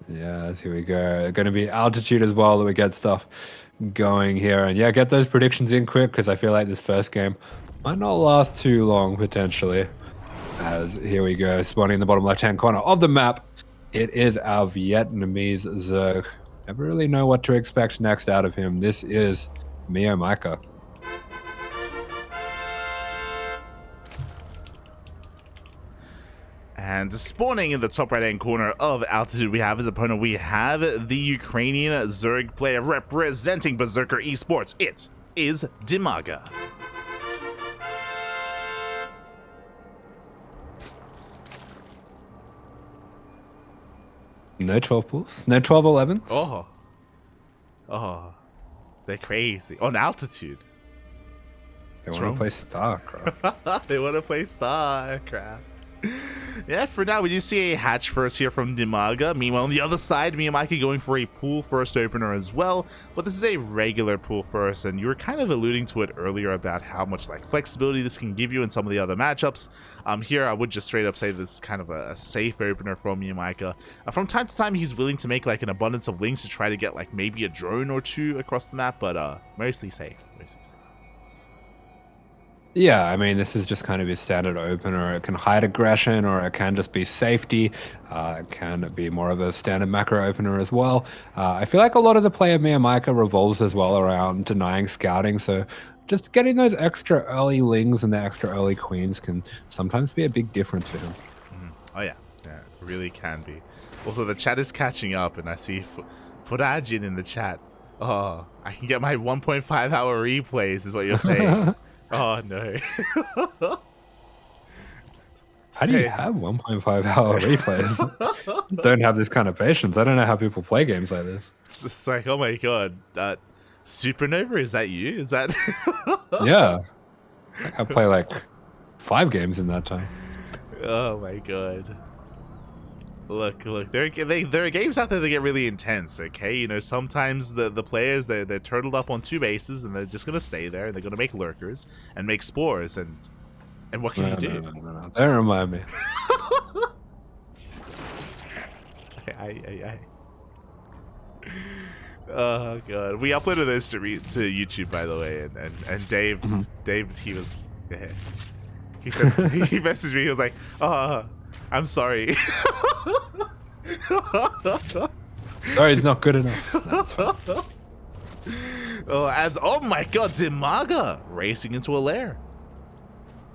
Yeah, here we go. Going to be altitude as well that we get stuff going here. And yeah, get those predictions in quick because I feel like this first game might not last too long potentially. As here we go, spawning in the bottom left-hand corner of the map. It is our Vietnamese Zerg. Never really know what to expect next out of him. This is MeomaikA. And spawning in the top right-hand corner of altitude, we have his opponent. We have the Ukrainian Zerg player representing Berserker Esports. It is DIMAGA. No 12 pools, no 12 11s. Oh, they're crazy on altitude. They want to play StarCraft. They want to play StarCraft. Yeah, for now, we do see a hatch first here from DIMAGA. Meanwhile, on the other side, MeomaikA going for a pool first opener as well. But this is a regular pool first, and you were kind of alluding to it earlier about how much like flexibility this can give you in some of the other matchups. Here, I would just straight up say this is kind of a safe opener from MeomaikA. From time to time, he's willing to make like an abundance of links to try to get like maybe a drone or two across the map, but mostly safe. Yeah, I mean, this is just kind of his standard opener. It can hide aggression or it can just be safety. It can be more of a standard macro opener as well. I feel like a lot of the play of MeomaikA revolves as well around denying scouting. So just getting those extra early lings and the extra early queens can sometimes be a big difference for him. Oh, yeah. Yeah, it really can be. Also, the chat is catching up, and I see Furajin in the chat. Oh, I can get my 1.5 hour replays, is what you're saying. Oh no. How do you have 1.5 hour replays? Don't have this kind of patience. I don't know how people play games like this. It's like, oh my god, Supernova, is that you? Is that Yeah. I play like 5 games in that time. Oh my god. Look, there are games out there that get really intense, okay? You know, sometimes the players, they're turtled up on 2 bases, and they're just going to stay there, and they're going to make lurkers, and make spores, and what can you do? No. Don't remind me. Oh, God. We uploaded those to YouTube, by the way, and Dave, he was... Yeah, he said, he messaged me, he was like, I'm sorry. Sorry, it's not good enough. That's fine. Oh my god, DIMAGA racing into a lair.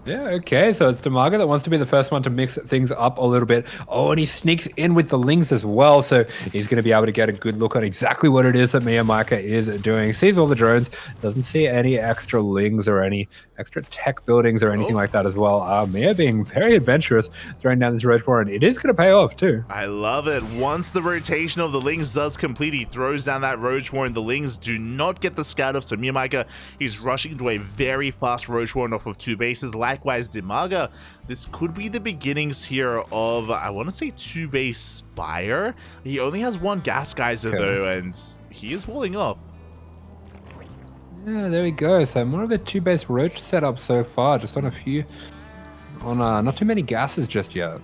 Yeah, okay, so it's DIMAGA that wants to be the first one to mix things up a little bit. Oh, and he sneaks in with the lings as well, so he's going to be able to get a good look at exactly what it is that MeomaikA is doing. Sees all the drones, doesn't see any extra lings or any extra tech buildings or anything like that as well. Mea being very adventurous, throwing down this roach war, and it is going to pay off too. I love it. Once the rotation of the lings does complete, he throws down that roach war, and the lings do not get the scout off, so MeomaikA, he's rushing into a very fast roach war off of 2 bases. Likewise, DIMAGA, this could be the beginnings here of, I want to say, 2-base Spire. He only has 1 gas geyser though, and he is walling off. Yeah, there we go. So more of a 2-base roach setup so far, just on a few, on not too many gases just yet.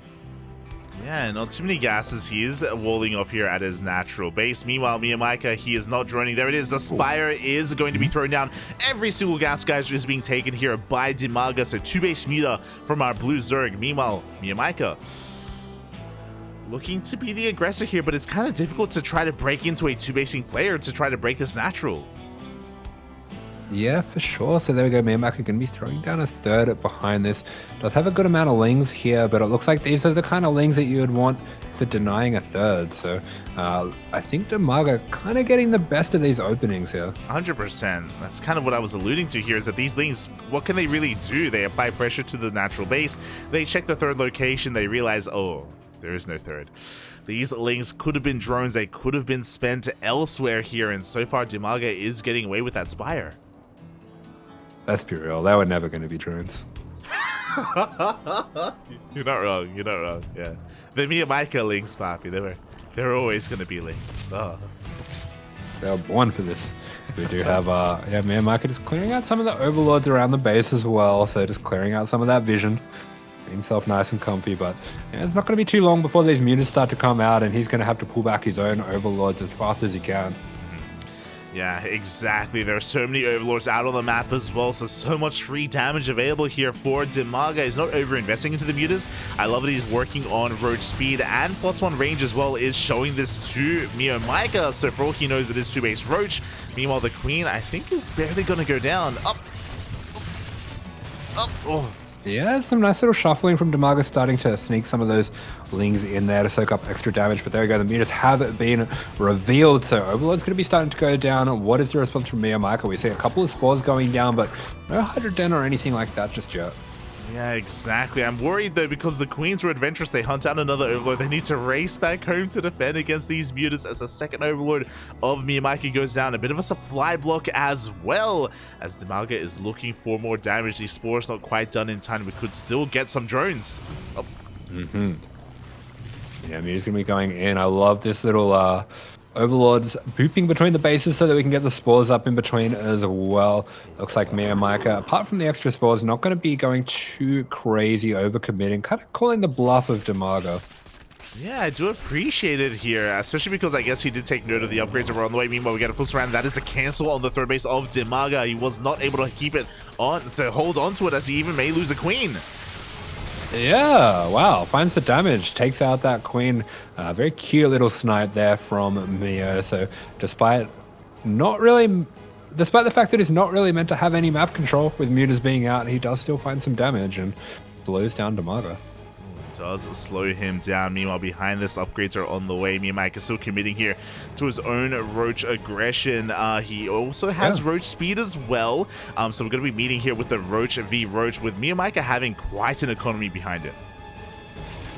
Yeah, not too many gases. He is walling off here at his natural base. Meanwhile, MeomaikA, he is not droning. There it is. The Spire is going to be thrown down. Every single gas geyser is being taken here by DIMAGA. So 2-base meter from our blue Zerg. Meanwhile, MeomaikA looking to be the aggressor here, but it's kind of difficult to try to break into a 2-basing player to try to break this natural. Yeah, for sure. So there we go. MeomaikA going to be throwing down a 3rd behind this. Does have a good amount of lings here, but it looks like these are the kind of lings that you would want for denying a 3rd. So I think DIMAGA kind of getting the best of these openings here. 100%. That's kind of what I was alluding to here, is that these lings, what can they really do? They apply pressure to the natural base. They check the 3rd location. They realize, oh, there is no 3rd. These lings could have been drones. They could have been spent elsewhere here. And so far, DIMAGA is getting away with that Spire. Let's be real, they were never going to be drones. You're not wrong. You're not wrong. Yeah, the MeomaikA links, Papi. They're always going to be links. Oh. They were born for this. We do have MeomaikA just clearing out some of the overlords around the base as well. So just clearing out some of that vision. himself nice and comfy, but yeah, it's not going to be too long before these mutas start to come out, and he's going to have to pull back his own overlords as fast as he can. Yeah, exactly. There are so many overlords out on the map as well, so much free damage available here for DIMAGA. He's not over-investing into the mutas. I love that he's working on roach speed, and +1 range as well is showing this to MeomaikA. So for all he knows, it is 2-base roach. Meanwhile, the queen, I think, is barely going to go down. Up. Oh. Yeah, some nice little shuffling from DIMAGA, starting to sneak some of those lings in there to soak up extra damage. But there we go, the mutas have been revealed. So Overlord's going to be starting to go down. What is the response from MeomaikA? We see a couple of spores going down, but no Hydra Den or anything like that just yet. Yeah, exactly. I'm worried though, because the queens are adventurous. They hunt out another overlord. They need to race back home to defend against these mutas as the second overlord of MeomaikA goes down. A bit of a supply block as well, as DIMAGA is looking for more damage. These spores not quite done in time. We could still get some drones. Oh. Yeah, muta's gonna be going in. I love this little overlords booping between the bases so that we can get the spores up in between as well. Looks like MeomaikA, apart from the extra spores, not going to be going too crazy overcommitting, kind of calling the bluff of DIMAGA. Yeah, I do appreciate it here, especially because I guess he did take note of the upgrades that were on the way. Meanwhile, we get a full surround. That is a cancel on the third base of DIMAGA. He was not able to keep it on, to hold on to it, as he even may lose a queen. Yeah, wow, finds the damage, takes out that queen. Very cute little snipe there from Mio. So despite the fact that he's not really meant to have any map control with mutas being out, he does still find some damage and slows down DIMAGA. Does slow him down. Meanwhile, behind this, upgrades are on the way. MeomaikA still committing here to his own roach aggression. He also has roach speed as well. So we're going to be meeting here with the roach v roach, with MeomaikA having quite an economy behind it.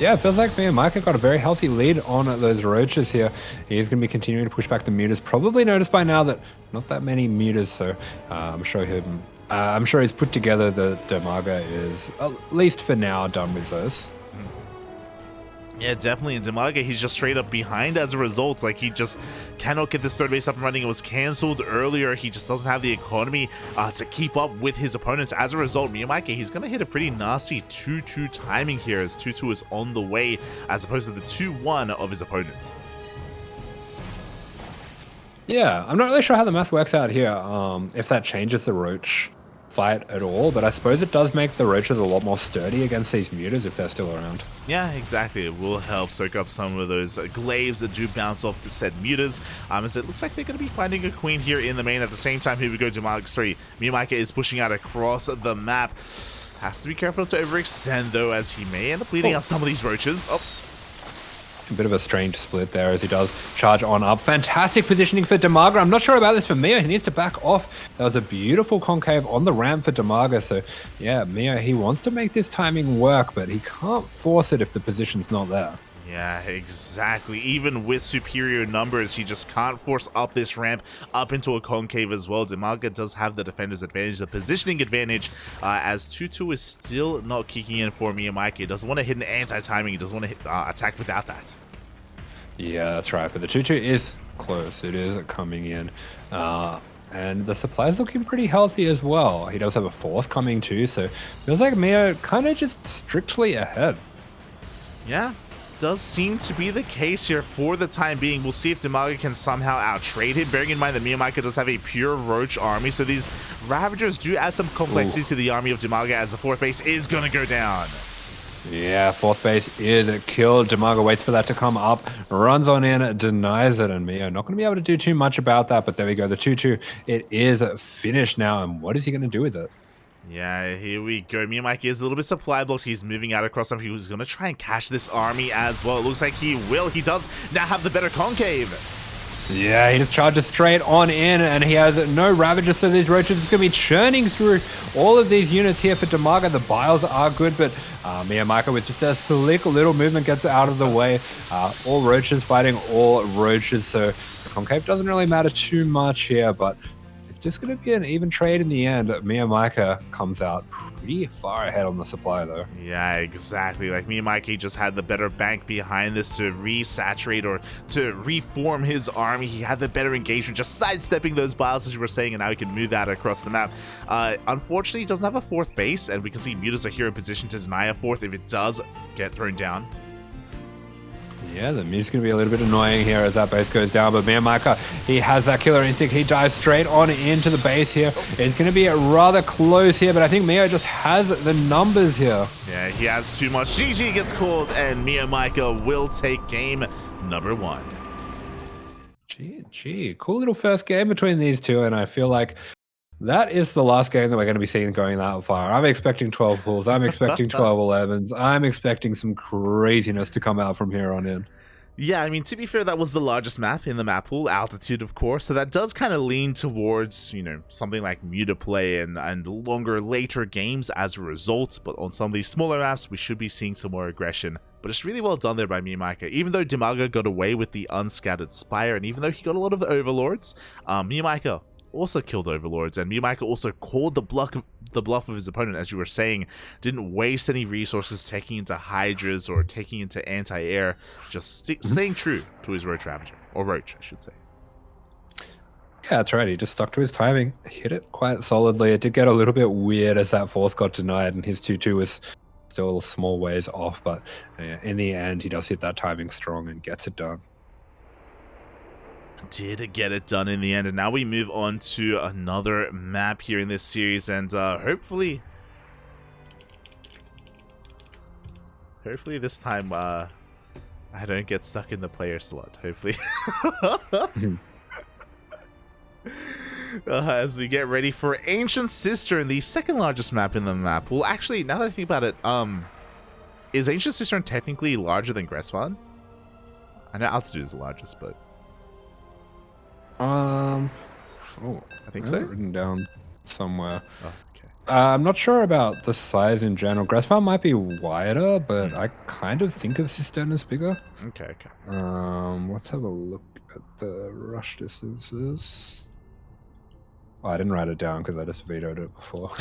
Yeah, it feels like MeomaikA got a very healthy lead on those roaches here. He's going to be continuing to push back the mutas. Probably noticed by now that not that many mutas, so I'm sure he's put together that DIMAGA is, at least for now, done with those. Yeah, definitely. In DIMAGA, he's just straight up behind as a result. Like, he just cannot get this third base up and running. It was canceled earlier. He just doesn't have the economy to keep up with his opponents. As a result, MeomaikA, he's going to hit a pretty nasty 2-2 timing here, as 2-2 is on the way, as opposed to the 2-1 of his opponent. Yeah, I'm not really sure how the math works out here, if that changes the roach fight at all, but I suppose it does make the roaches a lot more sturdy against these mutas if they're still around. Yeah, exactly. It will help soak up some of those glaives that do bounce off the said mutas, as it looks like they're going to be finding a queen here in the main. At the same time, here we go, MeomaikA is pushing out across the map. Has to be careful to overextend though, as he may end up bleeding out some of these roaches. A bit of a strange split there as he does charge on up. Fantastic positioning for DIMAGA. I'm not sure about this for Mio. He needs to back off. That was a beautiful concave on the ramp for DIMAGA. So yeah, Mio, he wants to make this timing work, but he can't force it if the position's not there. Yeah, exactly. Even with superior numbers, he just can't force up this ramp up into a concave as well. DIMAGA does have the defender's advantage, the positioning advantage, as 2-2 is still not kicking in for MeomaikA. He doesn't want to hit an anti-timing. He doesn't want to attack without that. Yeah, that's right. But the 2-2 is close. It is coming in. And the supply is looking pretty healthy as well. He does have a fourth coming too, so feels like Mio kind of just strictly ahead. Yeah. Does seem to be the case here for the time being. We'll see if DIMAGA can somehow outtrade him, bearing in mind that MeomaikA does have a pure roach army, so these Ravagers do add some complexity to the army of DIMAGA, as the fourth base is going to go down. Yeah, fourth base is killed. DIMAGA waits for that to come up, runs on in, denies it, and Mio not going to be able to do too much about that, but there we go. The 2-2, it is finished now, and what is he going to do with it? Yeah, here we go. MeomaikA is a little bit supply blocked. He's moving out across them. He was going to try and cash this army as well. It looks like he will. He does now have the better concave. Yeah, he just charges straight on in, and he has no Ravagers, so these roaches is going to be churning through all of these units here for DIMAGA. The biles are good, but MeomaikA with just a slick little movement gets out of the way. All roaches fighting all roaches, so the concave doesn't really matter too much here, but is it's just going to be an even trade in the end. MeomaikA comes out pretty far ahead on the supply, though. Yeah, exactly. Like, MeomaikA just had the better bank behind this to resaturate or to reform his army. He had the better engagement, just sidestepping those biles, as you were saying, and now he can move that across the map. Unfortunately, he doesn't have a fourth base, and we can see Muta's here in position to deny a fourth if it does get thrown down. Yeah, the Mew's going to be a little bit annoying here as that base goes down, but MeomaikA, he has that killer instinct. He dives straight on into the base here. It's going to be rather close here, but I think Meo just has the numbers here. Yeah, he has too much. GG gets called, and MeomaikA will take game number 1. Gee, cool little first game between these two, and I feel like that is the last game that we're going to be seeing going that far. I'm expecting 12 pulls. I'm expecting 12 11s. I'm expecting some craziness to come out from here on in. Yeah, I mean, to be fair, that was the largest map in the map pool, altitude, of course, so that does kind of lean towards, you know, something like Muta play and longer, later games as a result, but on some of these smaller maps, we should be seeing some more aggression. But it's really well done there by MeomaikA. Even though DIMAGA got away with the unscattered Spire, and even though he got a lot of Overlords, MeomaikA also killed Overlords, and MeomaikA also called the bluff of his opponent, as you were saying. Didn't waste any resources taking into Hydras or taking into anti-air, just staying true to his Roach Ravager, or Roach, I should say. Yeah, that's right. He just stuck to his timing, hit it quite solidly. It did get a little bit weird as that fourth got denied, and his 2-2 was still a small ways off, but in the end, he does hit that timing strong and gets it done. Did get it done in the end, and now we move on to another map here in this series, and hopefully this time I don't get stuck in the player slot, hopefully. As we get ready for Ancient Cistern, the second largest map in the map. Well, actually, now that I think about it, is Ancient Cistern technically larger than Gresvan? I know altitude is the largest, but I think I so. have it written down somewhere. Oh, okay. I'm not sure about the size in general. Gresvan might be wider, but I kind of think of Cistern as bigger. Okay. Let's have a look at the rush distances. Oh, I didn't write it down because I just vetoed it before.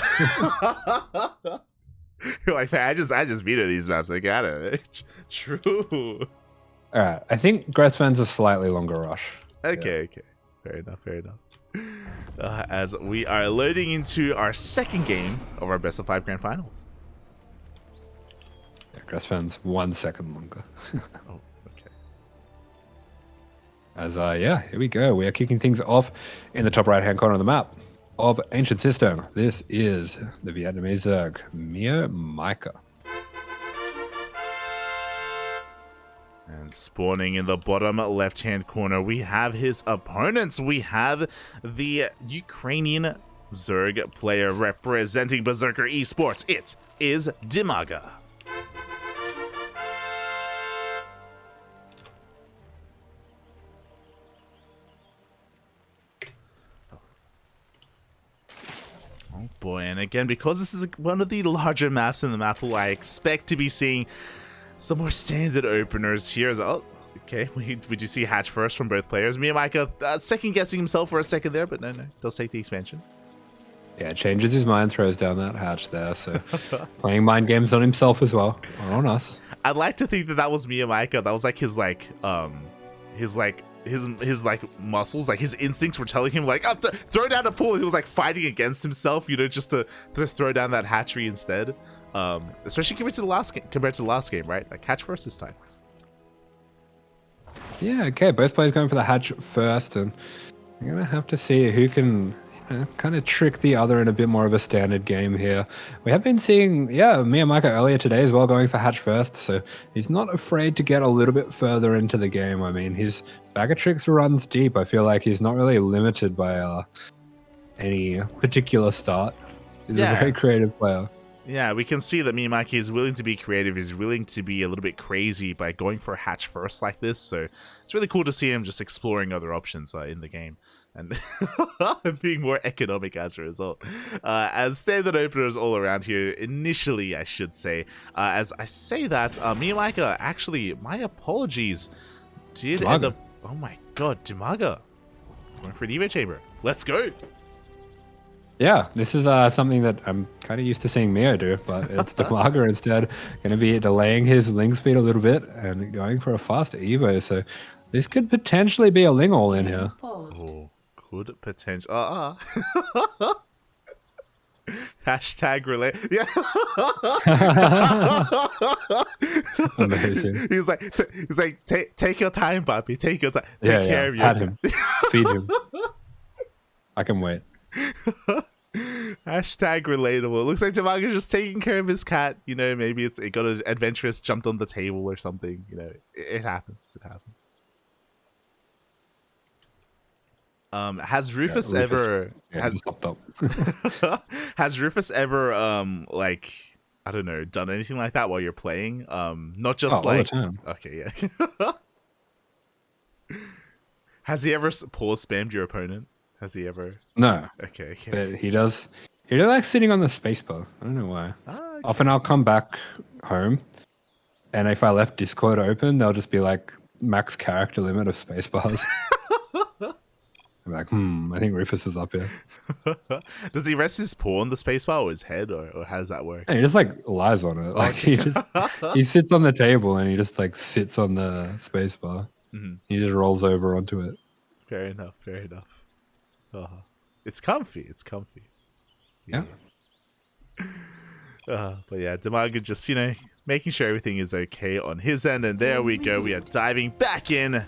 Like, I just veto these maps. I got it. True. All right, I think Gresvan's a slightly longer rush. Okay. Fair enough. As we are loading into our second game of our best of 5 grand finals. Yeah, Gresvan's 1 second longer. Oh, okay. As yeah, here we go. We are kicking things off in the top right-hand corner of the map of Ancient Cistern. This is the Vietnamese Zerg, MeomaikA. And spawning in the bottom left-hand corner, we have his opponents. We have the Ukrainian Zerg player representing Berserker Esports. It is DIMAGA. Oh boy, and again, because this is one of the larger maps in the map pool, I expect to be seeing some more standard openers here. Oh, okay. We do see hatch first from both players. MeomaikA second guessing himself for a second there, but no, does take the expansion. Yeah, changes his mind, throws down that hatch there. So playing mind games on himself as well, or on us. I'd like to think that was MeomaikA. That was like his muscles, like his instincts were telling him like, throw down a pool. He was like fighting against himself, just to throw down that hatchery instead. Especially compared to the last game, right? Like hatch first this time. Yeah, okay. Both players going for the hatch first, and you're gonna have to see who can kind of trick the other in a bit more of a standard game here. We have been seeing, MeomaikA earlier today as well going for hatch first, so he's not afraid to get a little bit further into the game. I mean, his bag of tricks runs deep. I feel like he's not really limited by any particular start. He's a very creative player. Yeah, we can see that MeomaikA is willing to be creative. He's willing to be a little bit crazy by going for a hatch first like this. So it's really cool to see him just exploring other options in the game and being more economic as a result. As standard openers all around here, initially, I should say. As I say that, MeomaikA, actually, my apologies, did DIMAGA. end up... Oh my god, DIMAGA. Going for an Evo Chamber. Let's go. Yeah, this is something that I'm kind of used to seeing Mio do, but it's DIMAGA instead going to be delaying his ling speed a little bit and going for a fast Evo. So this could potentially be a ling all in here. Oh, could potential. Hashtag relate. Yeah. Amazing. He's like, take your time, Bobby. Take your time. Take care of your Pat him. Feed him. I can wait. Hashtag relatable. It looks like DIMAGA's just taking care of his cat. You know, maybe it got an adventurous, jumped on the table or something. You know, it happens. It happens. Has Rufus ever has Rufus ever like, I don't know, done anything like that while you're playing? Not just like, all the time. Okay, yeah. Has he ever pause spammed your opponent? Has he ever? No. Okay. But he does. He does like sitting on the spacebar. I don't know why. Okay. Often I'll come back home, and if I left Discord open, they'll just be like max character limit of spacebars. I'm like, I think Rufus is up here. Does he rest his paw on the spacebar or his head, or how does that work? And he just like lies on it. Like he sits on the table and he just like sits on the spacebar. He just rolls over onto it. Fair enough. It's comfy. It's comfy. Yeah. But yeah, DIMAGA just, you know, making sure everything is okay on his end. And there we go. We are diving back in.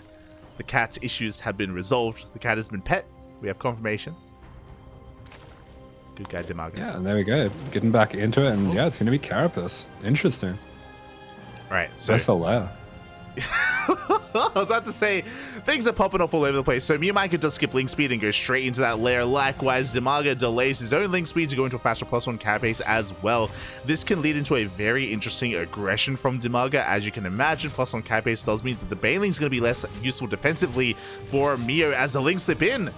The cat's issues have been resolved. The cat has been pet. We have confirmation. Good guy, DIMAGA. Yeah, and there we go. Getting back into it. And yeah, it's going to be Carapace. Interesting. Right. So that's a layer. I was about to say, things are popping off all over the place. So MeomaikA does skip link speed and goes straight into that lair. Likewise, DIMAGA delays his own link speed to go into a faster +1 carapace as well. This can lead into a very interesting aggression from DIMAGA. As you can imagine, +1 carapace does mean that the baneling's going to be less useful defensively for Mio as the links slip in.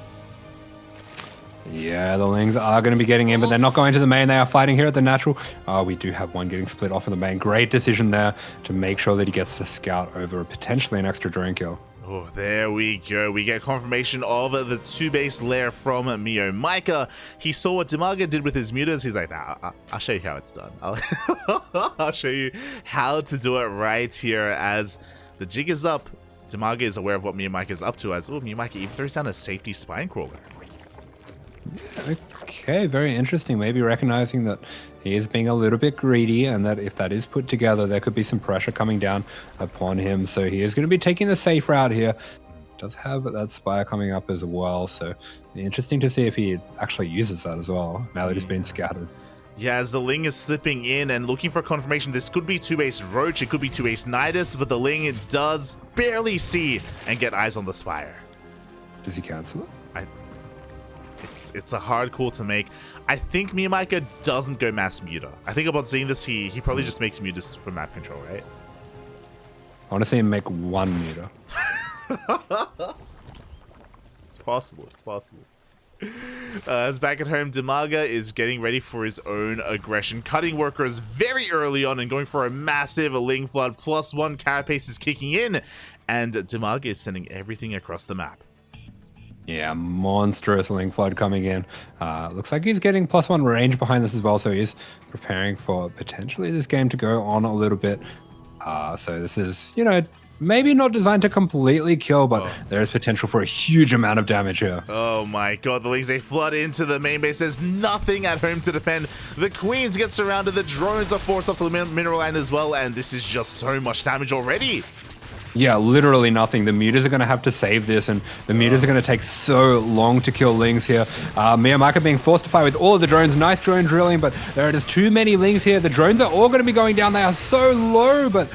Yeah, the Lings are going to be getting in, but they're not going to the main. They are fighting here at the natural. We do have one getting split off in the main. Great decision there to make sure that he gets the scout over potentially an extra drone kill. Oh, there we go. We get confirmation of the 2-base lair from MeomaikA. He saw what DIMAGA did with his mutas. He's like, nah, I'll show you how it's done. I'll show you how to do it right here. As the jig is up, DIMAGA is aware of what MeomaikA is up to. As MeomaikA even throws down a safety spine crawler. Okay, very interesting. Maybe recognizing that he is being a little bit greedy and that if that is put together, there could be some pressure coming down upon him. So he is going to be taking the safe route here. Does have that spire coming up as well. So interesting to see if he actually uses that as well, now that it's been scattered. Yeah, as the Ling is slipping in and looking for confirmation, this could be 2-base Roach, it could be 2-base Nidus, but the Ling does barely see and get eyes on the spire. Does he cancel it? It's a hard call to make. I think MeomaikA doesn't go mass muta. I think upon seeing this, he probably just makes mutas for map control, right? I want to see him make one muta. It's possible. It's possible. As back at home, DIMAGA is getting ready for his own aggression, cutting workers very early on and going for a massive Ling Flood. +1 carapace is kicking in, and DIMAGA is sending everything across the map. Yeah, monstrous Ling Flood coming in. Looks like he's getting +1 range behind this as well, so he's preparing for potentially this game to go on a little bit. So this is, you know, maybe not designed to completely kill, but there is potential for a huge amount of damage here. Oh my god, the Lings, they flood into the main base. There's nothing at home to defend. The Queens get surrounded. The drones are forced off the mineral line as well, and this is just so much damage already. Yeah, literally nothing. The mutas are going to have to save this, and the mutas are going to take so long to kill Lings here. MeomaikA being forced to fight with all of the drones. Nice drone drilling, but there are just too many Lings here. The drones are all going to be going down. They are so low, but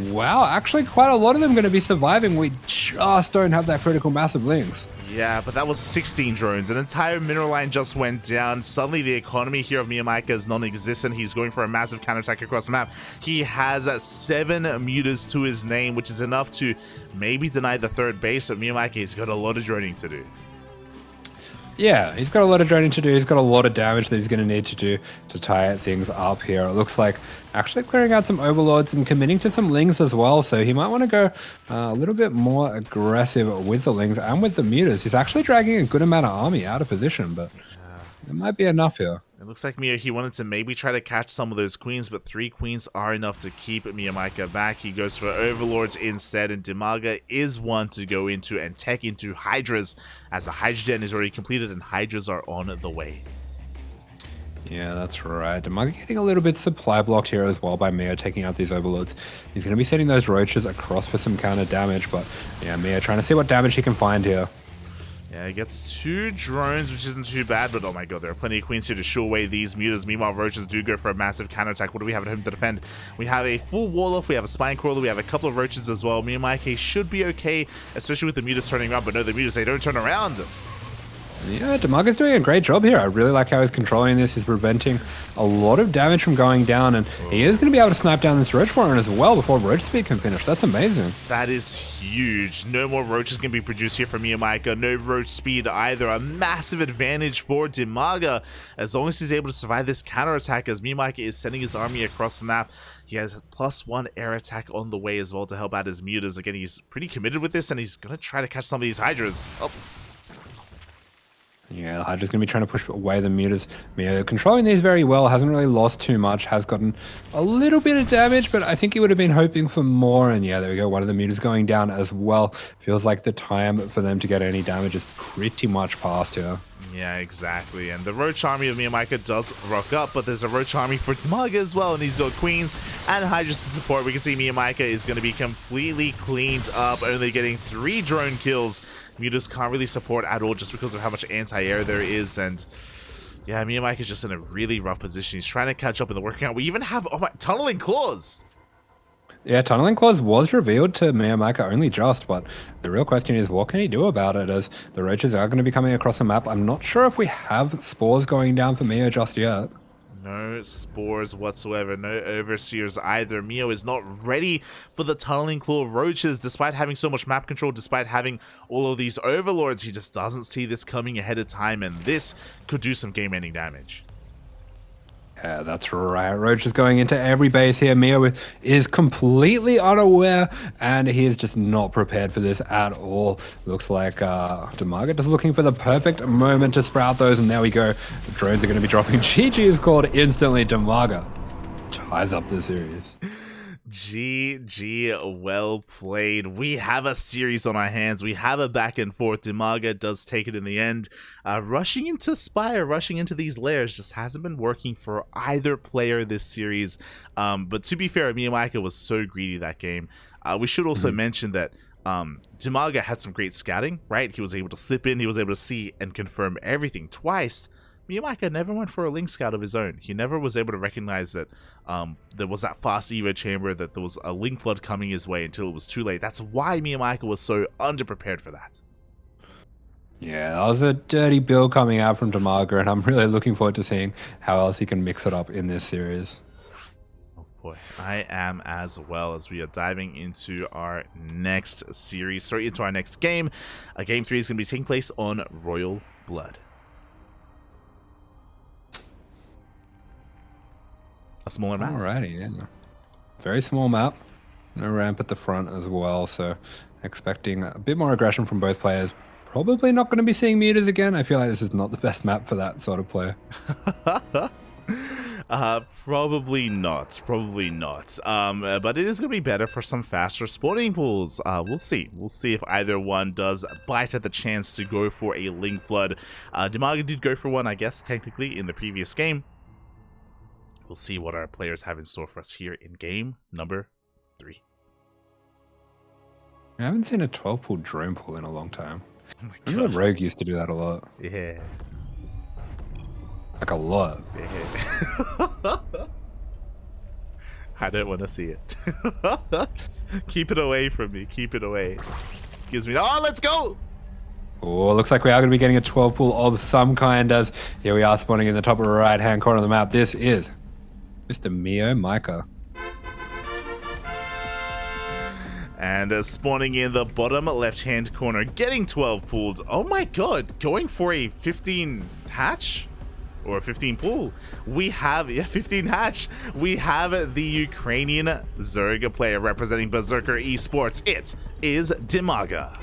wow, actually quite a lot of them going to be surviving. We just don't have that critical mass of Lings. Yeah, but that was 16 drones. An entire mineral line just went down. Suddenly, the economy here of MeomaikA is non-existent. He's going for a massive counterattack across the map. He has 7 mutas to his name, which is enough to maybe deny the 3rd base, but MeomaikA has got a lot of droning to do. Yeah, he's got a lot of droning to do. He's got a lot of damage that he's going to need to do to tie things up here. It looks like actually clearing out some overlords and committing to some Lings as well. So he might want to go a little bit more aggressive with the Lings and with the mutas. He's actually dragging a good amount of army out of position, but It might be enough here. It looks like Mio, he wanted to maybe try to catch some of those queens, but 3 queens are enough to keep MeomaikA back. He goes for overlords instead, and DIMAGA is one to go into and tech into hydras, as the hydra den is already completed and hydras are on the way. Yeah, that's right. DIMAGA getting a little bit supply blocked here as well by Mio taking out these overlords. He's going to be setting those roaches across for some counter damage, but yeah, Mio trying to see what damage he can find here. Yeah, he gets 2 drones, which isn't too bad, but oh my god, there are plenty of queens here to shoo away these mutas. Meanwhile, roaches do go for a massive counterattack. What do we have at home to defend? We have a full wall off, we have a spine crawler, we have a couple of roaches as well. MeomaikA should be okay, especially with the mutas turning around, but no, the mutas, they don't turn around. Yeah, DIMAGA's doing a great job here. I really like how he's controlling this. He's preventing a lot of damage from going down, and he is going to be able to snipe down this Roach Warren as well before Roach Speed can finish. That's amazing. That is huge. No more roaches can be produced here from MeomaikA. No Roach Speed either. A massive advantage for DIMAGA, as long as he's able to survive this counterattack, as MeomaikA is sending his army across the map. He has +1 air attack on the way as well to help out his mutas. Again, he's pretty committed with this, and he's going to try to catch some of these hydras. Oh. Yeah, the Hydra's going to be trying to push away the mutas. Mio controlling these very well, hasn't really lost too much, has gotten a little bit of damage, but I think he would have been hoping for more. And yeah, there we go, one of the mutas going down as well. Feels like the time for them to get any damage is pretty much past here. Yeah, exactly. And the Roach army of MeomaikA does rock up, but there's a Roach army for DIMAGA as well, and he's got queens and hydras to support. We can see MeomaikA is going to be completely cleaned up, only getting 3 drone kills. Mutas can't really support at all just because of how much anti-air there is, and yeah, MeomaikA is just in a really rough position. He's trying to catch up in the working out. We even have tunneling claws. Yeah, Tunneling Claws was revealed to MeomaikA only just, but the real question is, what can he do about it, as the roaches are going to be coming across the map? I'm not sure if we have spores going down for Mio just yet. No spores whatsoever, no overseers either. Mio is not ready for the Tunneling Claw roaches, despite having so much map control, despite having all of these overlords. He just doesn't see this coming ahead of time, and this could do some game-ending damage. Yeah, that's right. Roach is going into every base here. Mio is completely unaware, and he is just not prepared for this at all. Looks like DIMAGA just looking for the perfect moment to sprout those, and there we go. The drones are going to be dropping. GG is called instantly. DIMAGA ties up the series. GG, well played. We have a series on our hands. We have a back and forth. DIMAGA does take it in the end. Rushing into Spire, rushing into these layers just hasn't been working for either player this series. But to be fair, MeomaikA was so greedy that game. We should also mention that DIMAGA had some great scouting, right? He was able to slip in, he was able to see and confirm everything twice. MeomaikA never went for a link scout of his own. He never was able to recognize that there was that fast Evo chamber, that there was a link flood coming his way until it was too late. That's why MeomaikA was so underprepared for that. Yeah, that was a dirty build coming out from DIMAGA, and I'm really looking forward to seeing how else he can mix it up in this series. Oh boy, I am as well, as we are diving into our next series, straight into our next game. Game 3 is going to be taking place on Royal Blood. A smaller map. Alrighty, yeah. Very small map. No ramp at the front as well, so expecting a bit more aggression from both players. Probably not going to be seeing mutas again. I feel like this is not the best map for that sort of player. Probably not. Probably not. But it is going to be better for some faster spawning pools. We'll see. We'll see if either one does bite at the chance to go for a link flood. DIMAGA did go for one, I guess, technically, in the previous game. We'll see what our players have in store for us here in game number 3. I haven't seen a 12-pool drone pool in a long time. Oh my I remember gosh. Rogue used to do that a lot. Yeah. Like a lot. Yeah. I don't want to see it. Keep it away from me. Keep it away. Gives me... Oh, let's go! Oh, looks like we are going to be getting a 12-pool of some kind, as here we are spawning in the top right-hand corner of the map. This is Mr. MeomaikA. And spawning in the bottom left-hand corner, getting 12 pools. Oh my god, going for a 15 hatch? Or a 15 pool. We have, yeah, 15 hatch. We have the Ukrainian Zerg player representing Berserker Esports. It is DIMAGA.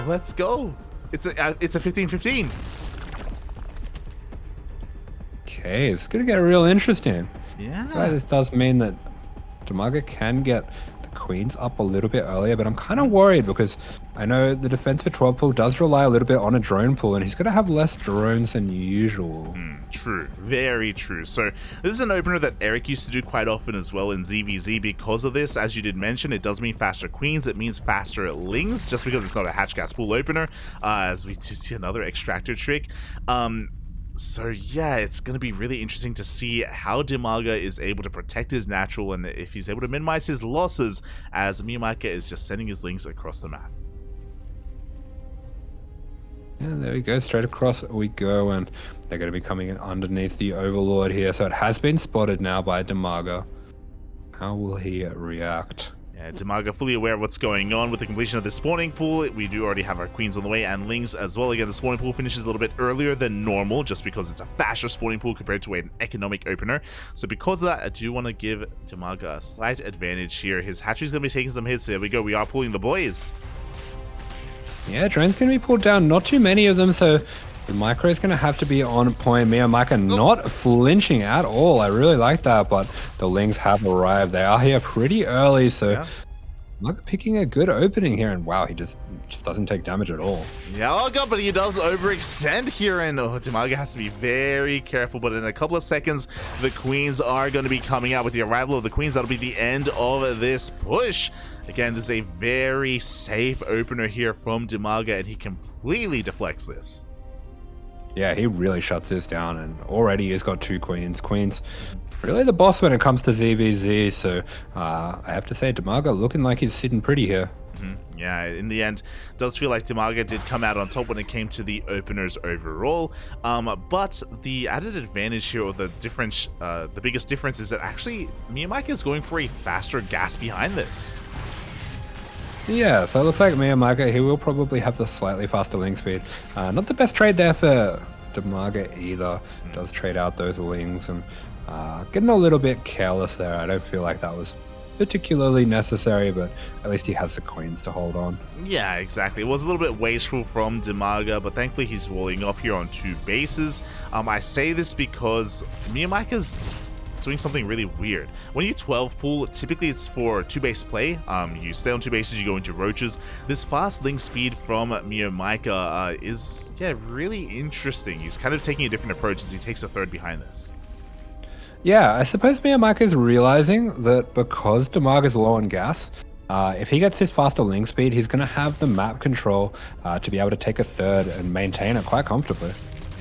Let's go. It's a 15-15. Okay, it's gonna get real interesting. Yeah. This does mean that DIMAGA can get the queens up a little bit earlier, but I'm kind of worried because I know the defense for 12 pool does rely a little bit on a drone pool, and he's going to have less drones than usual. True, very true. So this is an opener that Eric used to do quite often as well in ZvZ. Because of this, as you did mention, it does mean faster queens, it means faster lings, just because it's not a hatch gas pool opener, as we do see another extractor trick. So yeah, it's going to be really interesting to see how DIMAGA is able to protect his natural and if he's able to minimize his losses as MeomaikA is just sending his lings across the map. Yeah, there we go. Straight across we go, and they're going to be coming underneath the Overlord here. So it has been spotted now by DIMAGA. How will he react? Yeah, DIMAGA fully aware of what's going on with the completion of the spawning pool. We do already have our queens on the way and lings as well. Again, the spawning pool finishes a little bit earlier than normal just because it's a faster spawning pool compared to an economic opener. So because of that, I do want to give DIMAGA a slight advantage here. His hatchery's going to be taking some hits. There we go. We are pulling the boys. Yeah, drone's going to be pulled down. Not too many of them, so the micro is going to have to be on point. MeomaikA not flinching at all. I really like that, but the lings have arrived. They are here pretty early, so Yeah. MeomaikA picking a good opening here, and wow, he just doesn't take damage at all. Yeah, oh god, but he does overextend here, and DIMAGA has to be very careful. But in a couple of seconds, the queens are going to be coming out. With the arrival of the queens, that'll be the end of this push. Again, this is a very safe opener here from DIMAGA, and he completely deflects this. Yeah, he really shuts this down, and already he's got two queens. Queens really the boss when it comes to ZvZ, so I have to say DIMAGA looking like he's sitting pretty here. Yeah, in the end, does feel like DIMAGA did come out on top when it came to the openers overall. But the added advantage here, or the difference, the biggest difference, is that actually MeomaikA is going for a faster gas behind this. Yeah, so it looks like MeomaikA, he will probably have the slightly faster ling speed. Not the best trade there for DIMAGA either. Does trade out those lings, and getting a little bit careless there. I don't feel like that was particularly necessary, but at least he has the queens to hold on. Yeah, exactly. It was a little bit wasteful from DIMAGA, but thankfully he's walling off here on two bases. I say this because MeomaikA's doing something really weird. When you 12 pool, typically it's for two base play. You stay on two bases, you go into roaches. This fast link speed from MeomaikA is really interesting. He's kind of taking a different approach as he takes a third behind this. Yeah, I suppose MeomaikA is realizing that because DIMAGA is low on gas, if he gets his faster link speed, he's going to have the map control to be able to take a third and maintain it quite comfortably.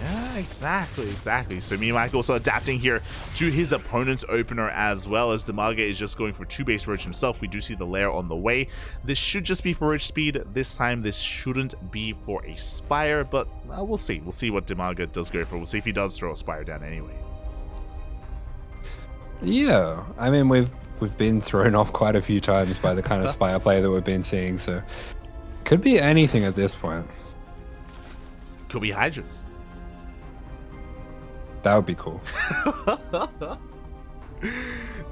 Yeah, exactly. So MeomaikA also adapting here to his opponent's opener as well, as DIMAGA is just going for two base roach himself. We do see the lair on the way. This should just be for roach speed. This time this shouldn't be for a spire, but we'll see. We'll see what DIMAGA does go for. We'll see if he does throw a spire down anyway. Yeah, I mean we've been thrown off quite a few times by the kind of spire play that we've been seeing, so could be anything at this point. Could be Hydras. That would be cool.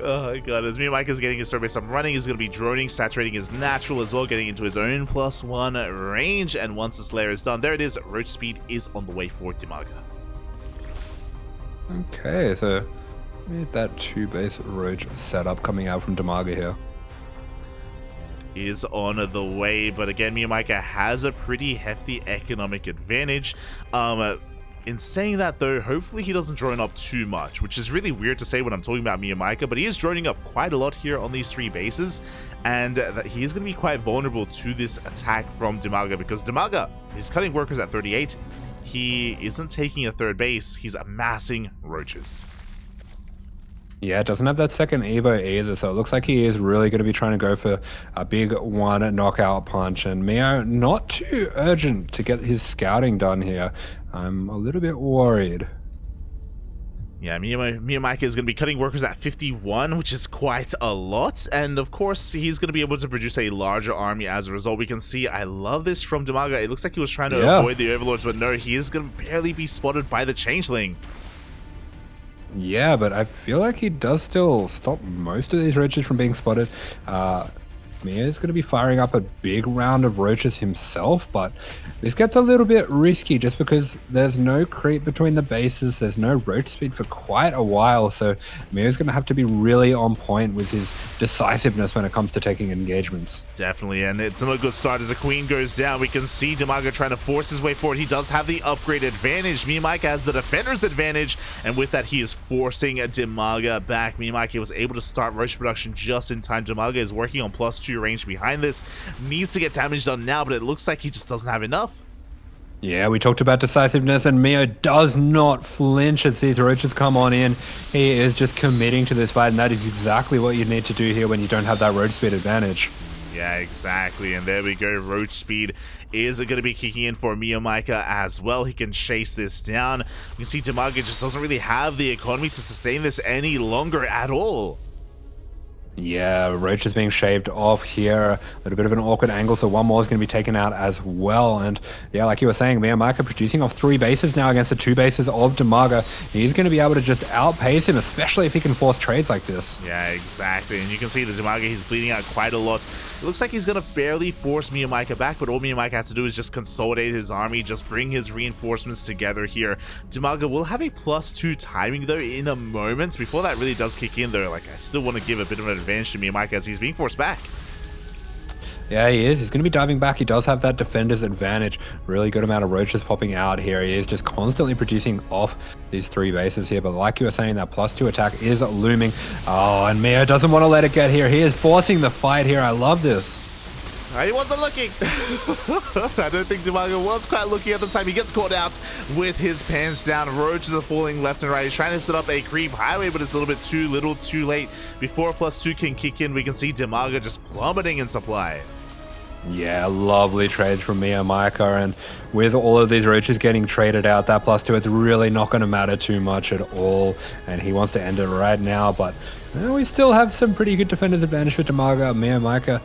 Oh god, as MeomaikA is getting his third base up running, he's going to be droning, saturating his natural as well, getting into his own +1 range, and once this layer is done, there it is, roach speed is on the way for DIMAGA. Okay, so we had that two base roach setup coming out from DIMAGA here. Is on the way, but again, MeomaikA has a pretty hefty economic advantage. In saying that though, hopefully he doesn't drone up too much, which is really weird to say when I'm talking about MeomaikA, but he is droning up quite a lot here on these three bases, and that he is going to be quite vulnerable to this attack from DIMAGA, because DIMAGA is cutting workers at 38. He isn't taking a third base, he's amassing roaches. Yeah, it doesn't have that second Evo either, so it looks like he is really going to be trying to go for a big one knockout punch, and Meo not too urgent to get his scouting done here. I'm a little bit worried. Yeah, MeomaikA is going to be cutting workers at 51, which is quite a lot, and of course he's going to be able to produce a larger army as a result. We can see, I love this from DIMAGA. It looks like he was trying to avoid the Overlords, but no, he is going to barely be spotted by the Changeling. Yeah, but I feel like he does still stop most of these roaches from being spotted. Mio's going to be firing up a big round of roaches himself, but this gets a little bit risky just because there's no creep between the bases. There's no roach speed for quite a while, so Mio's going to have to be really on point with his decisiveness when it comes to taking engagements. Definitely, and it's not a good start as the queen goes down. We can see DIMAGA trying to force his way forward. He does have the upgrade advantage. MeomaikA has the defender's advantage, and with that, he is forcing DIMAGA back. MeomaikA was able to start roach production just in time. DIMAGA is working on +2 range behind this. Needs to get damage done now, but it looks like he just doesn't have enough. Yeah, we talked about decisiveness, and Mio does not flinch as these roaches come on in. He is just committing to this fight, and that is exactly what you need to do here when you don't have that roach speed advantage. Yeah, exactly. And there we go. Roach speed is going to be kicking in for MeomaikA as well. He can chase this down. You can see DIMAGA just doesn't really have the economy to sustain this any longer at all. Yeah, Roach is being shaved off here. A little bit of an awkward angle, so one more is going to be taken out as well. And yeah, like you were saying, MeomaikA producing off 3 bases now against the 2 bases of DIMAGA. He's going to be able to just outpace him, especially if he can force trades like this. Yeah, exactly. And you can see that DIMAGA, he's bleeding out quite a lot. It looks like he's going to barely force MeomaikA back, but all MeomaikA has to do is just consolidate his army, just bring his reinforcements together here. DIMAGA will have a +2 timing, though, in a moment. Before that really does kick in, though, like, I still want to give a bit of an advantage to MeomaikA as he's being forced back. Yeah, he is. He's going to be diving back. He does have that defender's advantage. Really good amount of roaches popping out here. He is just constantly producing off these 3 bases here. But like you were saying, that +2 attack is looming. Oh, and Mio doesn't want to let it get here. He is forcing the fight here. I love this. He wasn't looking. I don't think DIMAGA was quite looking at the time. He gets caught out with his pants down. Roaches are falling left and right. He's trying to set up a creep highway, but it's a little bit too little, too late. Before +2 can kick in, we can see DIMAGA just plummeting in supply. Yeah, lovely trades from MeomaikA, and with all of these roaches getting traded out, that +2, it's really not going to matter too much at all, and he wants to end it right now, but we still have some pretty good defender's advantage for DIMAGA. MeomaikA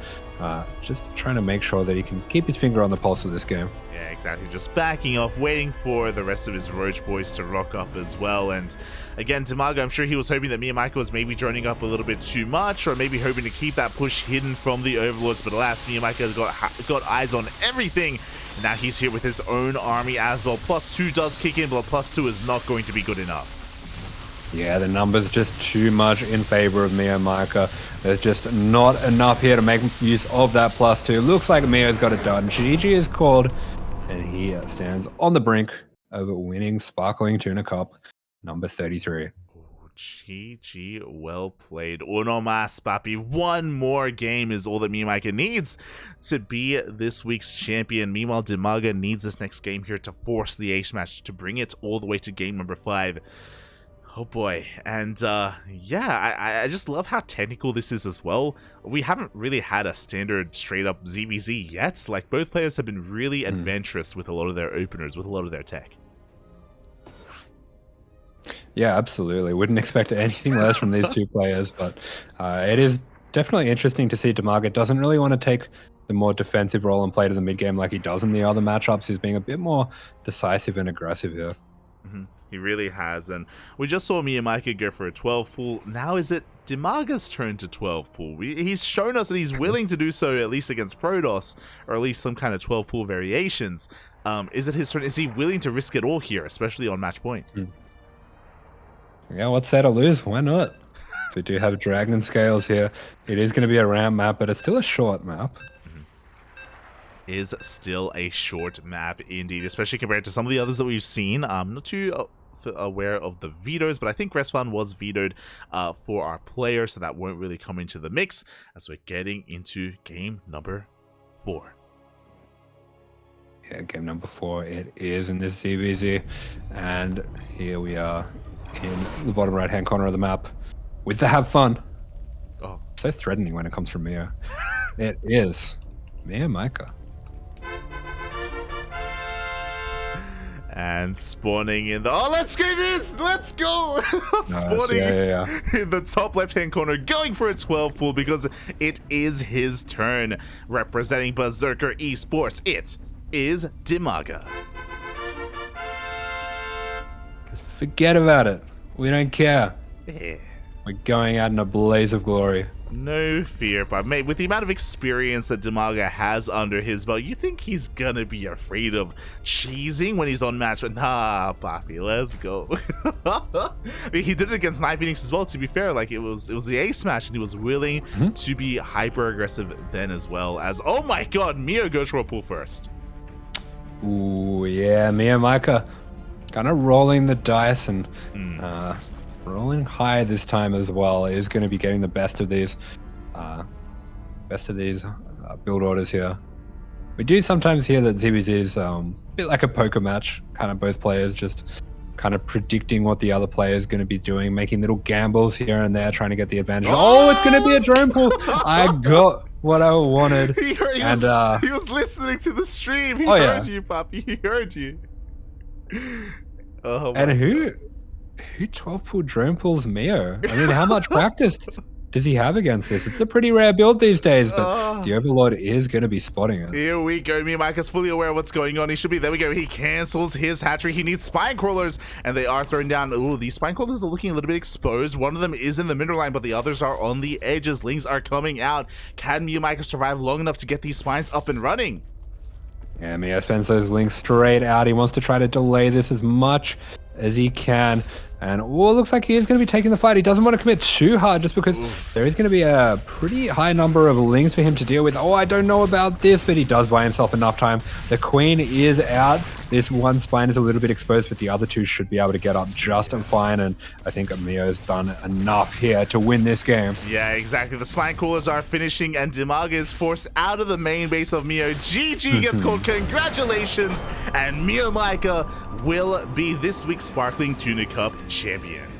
just trying to make sure that he can keep his finger on the pulse of this game. Yeah, exactly. Just backing off, waiting for the rest of his roach boys to rock up as well. And again, DIMAGA, I'm sure he was hoping that MeomaikA was maybe joining up a little bit too much, or maybe hoping to keep that push hidden from the overlords. But alas, MeomaikA has got eyes on everything. And now he's here with his own army as well. +2 does kick in, but +2 is not going to be good enough. Yeah, the numbers just too much in favor of MeomaikA. There's just not enough here to make use of that +2. Looks like Mio's got it done. GG is called, and he stands on the brink of winning Sparkling Tuna Cup number 33. GG, well played. Uno mas, papi. One more game is all that MeomaikA needs to be this week's champion. Meanwhile, DIMAGA needs this next game here to force the ace match, to bring it all the way to game number 5. Oh boy. And yeah, I just love how technical this is as well. We haven't really had a standard straight up ZvZ yet. Like, both players have been really adventurous with a lot of their openers, with a lot of their tech. Yeah, absolutely. Wouldn't expect anything less from these two players, but it is definitely interesting to see DIMAGA doesn't really want to take the more defensive role and play to the mid game like he does in the other matchups. He's being a bit more decisive and aggressive here. He really has, and we just saw MeomaikA go for a 12 pull. Now is it DIMAGA's turn to 12 pull? He's shown us that he's willing to do so, at least against Protoss, or at least some kind of 12 pull variations. Is it his turn? Is he willing to risk it all here, especially on match point? Yeah, what's there to lose? Why not? So we do have Dragon Scales here. It is going to be a ramp map, but it's still a short map. Is still a short map indeed, especially compared to some of the others that we've seen. I'm not too aware of the vetoes, but I think Respawn was vetoed for our player, so that won't really come into the mix as we're getting into game number 4. Yeah, game number 4 it is in this ZvZ, and here we are in the bottom right hand corner of the map with the have fun. Oh, so threatening when it comes from Mio. It is MeomaikA. And spawning in the... Oh, let's go this! Let's go! Spawning in the top left-hand corner, going for a 12 pull because it is his turn. Representing Berserker Esports, it is DIMAGA. Forget about it. We don't care. Yeah. We're going out in a blaze of glory. No fear, but mate, with the amount of experience that DIMAGA has under his belt, you think he's gonna be afraid of cheesing when he's on match? But nah, Papi, let's go. I mean, he did it against Night Phoenix as well, to be fair. Like, it was the ace match, and he was willing to be hyper aggressive then as well. As, oh my god, Mio goes for a pull first. Ooh, yeah, MeomaikA kind of rolling the dice and rolling high this time as well. Is going to be getting the best of these build orders here. We do sometimes hear that ZvZ is a bit like a poker match, kind of both players just kind of predicting what the other player is going to be doing, making little gambles here and there, trying to get the advantage. Oh, it's going to be a drone pull. I got what I wanted. He was listening to the stream. He heard you, Papi. He heard you. Oh, and who 12 pull drone pulls Mio? I mean, how much practice does he have against this? It's a pretty rare build these days, but the Overlord is going to be spotting it. Here we go. MeomaikA's fully aware of what's going on. He should be. There we go. He cancels his hatchery. He needs spine crawlers, and they are thrown down. Ooh, these spine crawlers are looking a little bit exposed. One of them is in the middle line, but the others are on the edges. Lings are coming out. Can MeomaikA survive long enough to get these spines up and running? Yeah, Mio spends those links straight out. He wants to try to delay this as much as he can. And it looks like he is going to be taking the fight. He doesn't want to commit too hard just because there is going to be a pretty high number of links for him to deal with. Oh, I don't know about this, but he does buy himself enough time. The queen is out. This one spine is a little bit exposed, but the other two should be able to get up just fine. And I think Mio's done enough here to win this game. Yeah, exactly. The spine coolers are finishing, and DIMAGA is forced out of the main base of Mio. GG gets called. Congratulations. And MeomaikA will be this week's Sparkling Tuna Cup champion.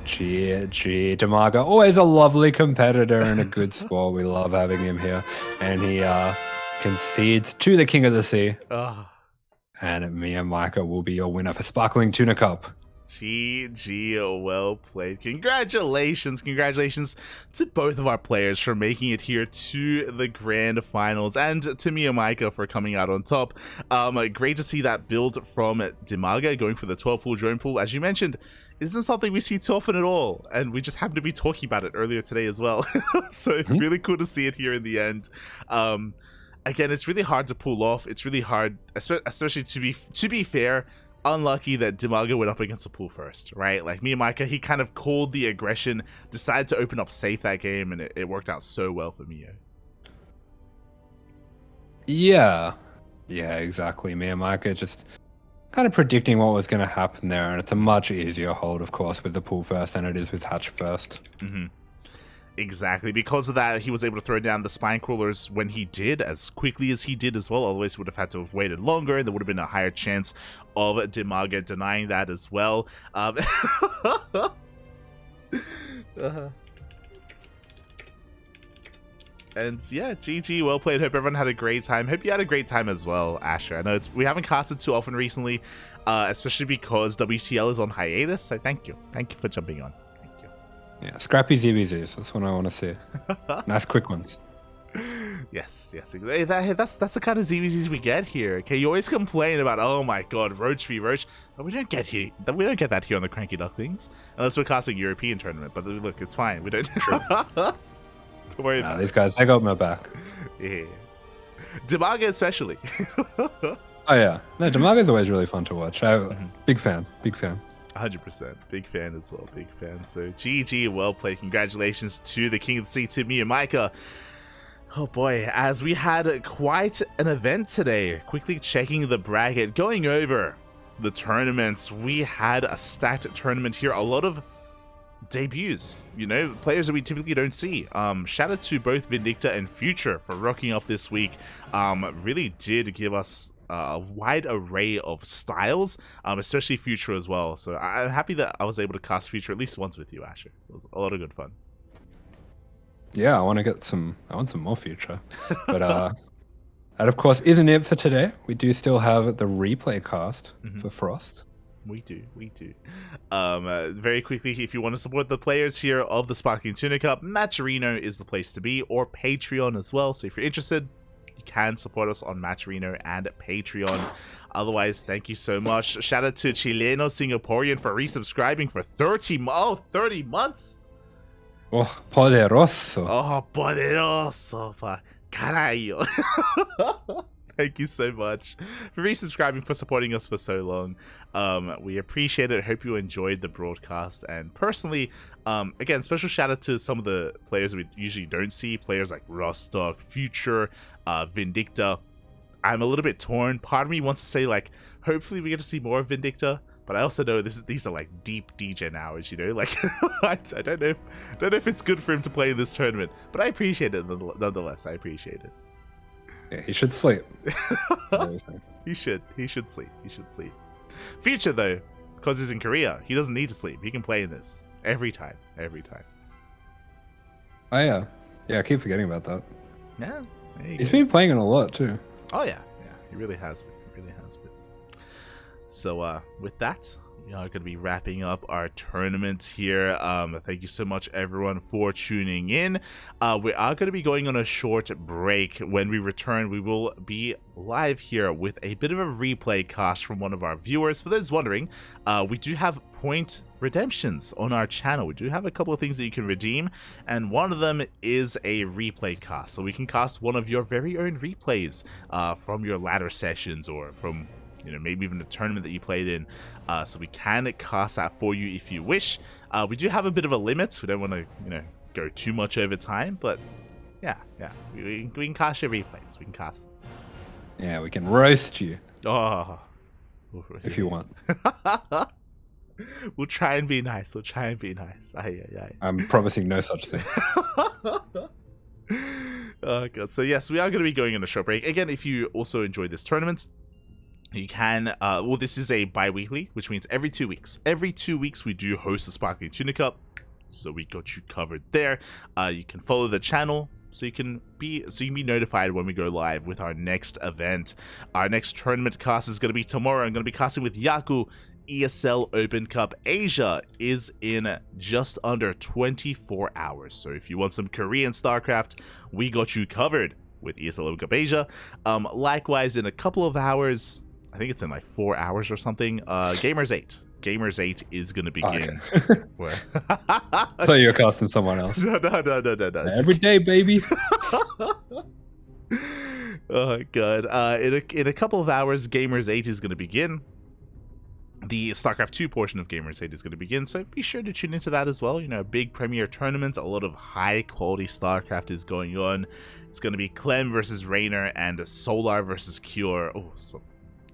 GG. DIMAGA, always a lovely competitor and a good sport. We love having him here. And he concedes to the King of the Sea. And MeomaikA will be your winner for Sparkling Tuna Cup. GG, well played. Congratulations to both of our players for making it here to the grand finals, and to MeomaikA for coming out on top. Great to see that build from DIMAGA going for the 12 pool drone pool. As you mentioned, it isn't something we see too often at all, and we just happened to be talking about it earlier today as well. So really cool to see it here in the end. Again, it's really hard to pull off. It's really hard, especially to be fair. Unlucky that DIMAGA went up against the pool first, right? Like MeomaikA, he kind of called the aggression, decided to open up safe that game, and it worked out so well for Mio. Yeah, exactly. MeomaikA just kind of predicting what was going to happen there, and it's a much easier hold, of course, with the pool first than it is with hatch first. Exactly. Because of that, he was able to throw down the spine crawlers when he did, as quickly as he did as well. Otherwise, he would have had to have waited longer, and there would have been a higher chance of DIMAGA denying that as well. And yeah, GG, well played. Hope everyone had a great time. Hope you had a great time as well, Asher. I know we haven't casted too often recently, especially because WTL is on hiatus. So thank you for jumping on. Yeah, scrappy ZvZs. That's what I want to see. Nice quick ones. Yes. Hey, that's the kind of ZvZs we get here. Okay, you always complain about, oh my god, Roach v Roach. But we don't get that here on the Cranky Ducklings, unless we're casting European tournament. But look, it's fine. We don't. Don't worry about these guys. They got my back. Yeah, DIMAGA especially. Oh yeah, no, DIMAGA is always really fun to watch. Big fan. 100%. Big fan as well. Big fan. So GG, well played. Congratulations to the King of the Sea, to MeomaikA. Oh boy, as we had quite an event today. Quickly checking the bracket, going over the tournaments. We had a stacked tournament here. A lot of debuts, players that we typically don't see. Shout out to both Vindicta and Future for rocking up this week. Really did give us a wide array of styles, especially Future as well. So I'm happy that I was able to cast Future at least once with you, Asher. It was a lot of good fun. Yeah, I want some more Future. But that of course isn't it for today. We do still have the replay cast for Frost. We do. Very quickly, if you want to support the players here of the Sparkling Tuna Cup, Matcherino is the place to be, or Patreon as well. So if you're interested, you can support us on Matcherino and Patreon. Otherwise, thank you so much. Shout out to Chileno Singaporean for resubscribing for 30 months. Oh, poderoso. Oh, poderoso, carajo. Thank you so much for resubscribing, for supporting us for so long. We appreciate it. Hope you enjoyed the broadcast. And personally, again, special shout out to some of the players we usually don't see. Players like Rostock, Future, Vindicta. I'm a little bit torn. Part of me wants to say, like, hopefully we get to see more of Vindicta. But I also know these are like deep degen hours, you know. Like I don't know if it's good for him to play in this tournament. But I appreciate it nonetheless. I appreciate it. Yeah, he should sleep. He should sleep. Future though, because he's in Korea, he doesn't need to sleep. He can play in this every time. Oh yeah, I keep forgetting about that. Yeah, he's been playing it a lot too. Oh yeah, he really has been. So with that, we are going to be wrapping up our tournament here. Thank you so much, everyone, for tuning in. We are going to be going on a short break. When we return, we will be live here with a bit of a replay cast from one of our viewers. For those wondering, we do have point redemptions on our channel. We do have a couple of things that you can redeem, and one of them is a replay cast. So we can cast one of your very own replays from your ladder sessions, or from maybe even a tournament that you played in. So we can cast that for you if you wish. We do have a bit of a limit. We don't want to, go too much over time, but yeah. We can cast your replays. We can cast them. Yeah, we can roast you. Oh. If you want. We'll try and be nice. Aye. I'm promising no such thing. Oh, God. So yes, we are going to be going on a short break. Again, if you also enjoyed this tournament, you can, this is a bi-weekly, which means every 2 weeks. Every 2 weeks, we do host the Sparkling Tuna Cup, so we got you covered there. You can follow the channel, so you can be notified when we go live with our next event. Our next tournament cast is going to be tomorrow. I'm going to be casting with Yaku. ESL Open Cup Asia is in just under 24 hours. So if you want some Korean StarCraft, we got you covered with ESL Open Cup Asia. Likewise, in a couple of hours, I think it's in like 4 hours or something, Gamers 8 is going to begin. Okay. I thought you were casting someone else. No. Every day, baby. Oh, God. In a couple of hours, Gamers 8 is going to begin. The StarCraft 2 portion of Gamers 8 is going to begin, so be sure to tune into that as well. A big premier tournament, a lot of high-quality StarCraft is going on. It's going to be Clem versus Raynor and Solar versus Cure. Oh, some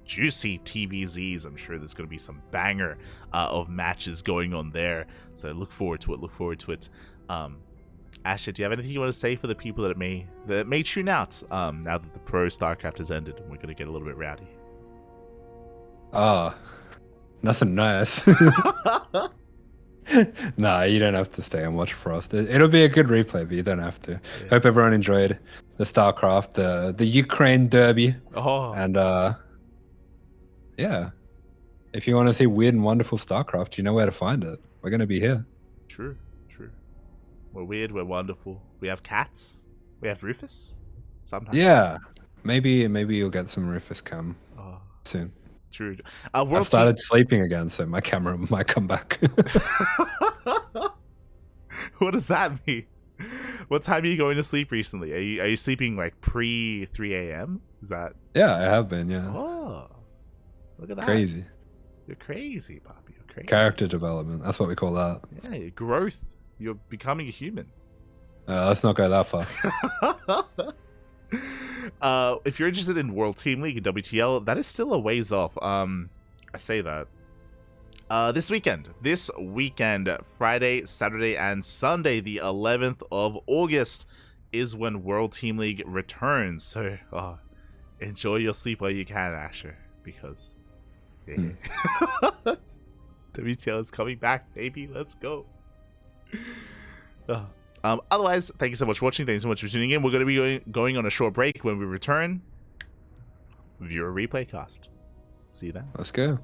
juicy TVZs. I'm sure there's going to be some banger of matches going on there, so look forward to it. Asher, do you have anything you want to say for the people that may tune out now that the pro StarCraft has ended and we're going to get a little bit rowdy? Nothing nice. Nah, you don't have to stay and watch Frost. It'll be a good replay, but you don't have to. Yeah. Hope everyone enjoyed the StarCraft, the Ukraine Derby. Oh. And yeah, if you want to see weird and wonderful StarCraft, you know where to find it. We're going to be here. True. We're weird, we're wonderful. We have cats. We have Rufus. Sometimes. Yeah. Maybe you'll get some Rufus cam soon. True. I started sleeping again, so my camera might come back. What does that mean? What time are you going to sleep recently? Are you sleeping like pre 3 a.m.? Is that? Yeah, I have been. Yeah. Oh, look at that. Crazy. You're crazy, Poppy. You're crazy. Character development. That's what we call that. Yeah, growth. You're becoming a human. Let's not go that far. If you're interested in World Team League and WTL, that is still a ways off. I say that. This weekend, Friday, Saturday, and Sunday, the 11th of August, is when World Team League returns. So, enjoy your sleep while you can, Asher, because WTL is coming back, baby. Let's go. Otherwise, thank you so much for watching. Thank you so much for tuning in. We're going to be going on a short break. When we return, viewer replay cast. See you then. Let's go.